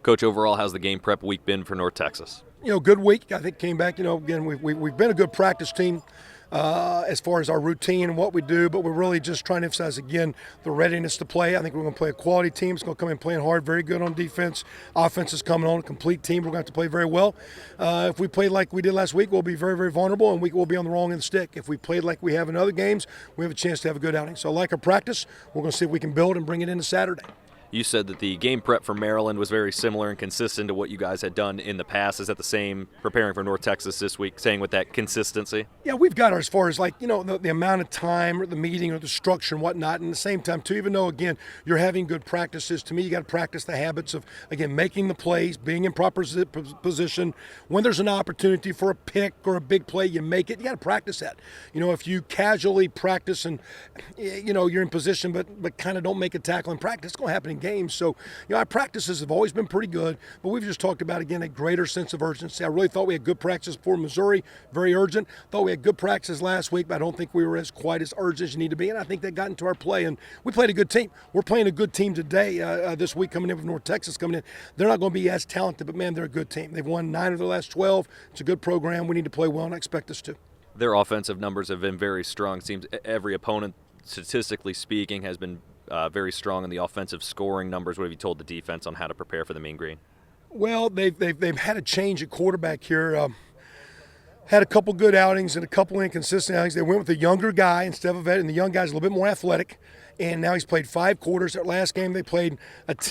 Coach, overall, how's the game prep week been for North Texas? Good week. I think came back. Again, we've been a good practice team as far as our routine and what we do, but we're really just trying to emphasize again the readiness to play. I think we're going to play a quality team. It's going to come in playing hard, very good on defense. Offense is coming on, a complete team. We're going to have to play very well. If we play like we did last week, we'll be very, very vulnerable, and we will be on the wrong end of the stick. If we played like we have in other games, we have a chance to have a good outing. So, like our practice, we're going to see if we can build and bring it into Saturday. You said that the game prep for Maryland was very similar and consistent to what you guys had done in the past. Is that the same preparing for North Texas this week, saying with that consistency? Yeah, we've got our, as far as the amount of time or the meeting or the structure and whatnot. And at the same time, too, even though, again, you're having good practices, to me, you got to practice the habits of, again, making the plays, being in proper position. When there's an opportunity for a pick or a big play, you make it. You got to practice that. If you casually practice and, you're in position but kind of don't make a tackle in practice, it's going to happen in games. So, our practices have always been pretty good, but we've just talked about, again, a greater sense of urgency. I really thought we had good practice before Missouri, very urgent. Thought we had good practice last week, but I don't think we were quite as urgent as you need to be, and I think that got into our play, and we played a good team. We're playing a good team today, this week coming in with North Texas coming in. They're not going to be as talented, but, man, they're a good team. They've won 9 of the last 12. It's a good program. We need to play well, and I expect us to. Their offensive numbers have been very strong. It seems every opponent, statistically speaking, has been very strong in the offensive scoring numbers. What have you told the defense on how to prepare for the Mean Green? Well, they've had a change at quarterback here. Had a couple good outings and a couple inconsistent outings. They went with a younger guy instead of a vet, and the young guy's a little bit more athletic. And now he's played 5 quarters. That last game they played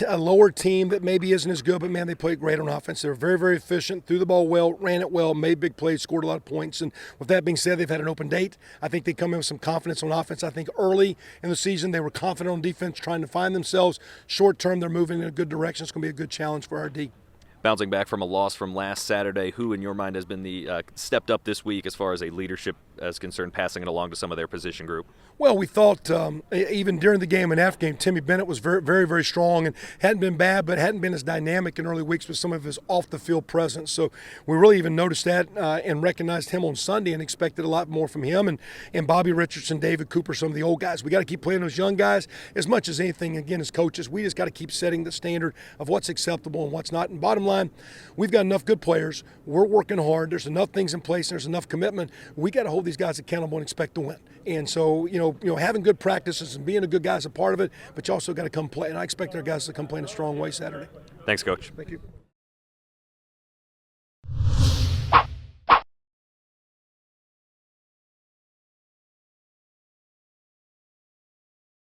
a lower team that maybe isn't as good, but, man, they played great on offense. They were very, very efficient, threw the ball well, ran it well, made big plays, scored a lot of points. And with that being said, they've had an open date. I think they come in with some confidence on offense. I think early in the season they were confident on defense, trying to find themselves. Short term, they're moving in a good direction. It's going to be a good challenge for our D. Bouncing back from a loss from last Saturday, who in your mind has been the stepped up this week as far as a leadership as concerned, passing it along to some of their position group? Well, we thought even during the game and after game, Timmy Bennett was very, very, very strong and hadn't been bad, but hadn't been as dynamic in early weeks with some of his off-the-field presence. So we really even noticed that and recognized him on Sunday and expected a lot more from him and Bobby Richardson, David Cooper, some of the old guys. We got to keep playing those young guys as much as anything. Again, as coaches, we just got to keep setting the standard of what's acceptable and what's not. And bottom line, we've got enough good players. We're working hard. There's enough things in place. There's enough commitment. We got to hold these guys accountable and expect to win. And so, having good practices and being a good guy is a part of it, but you also got to come play. And I expect our guys to come play in a strong way Saturday. Thanks, Coach. Thank you.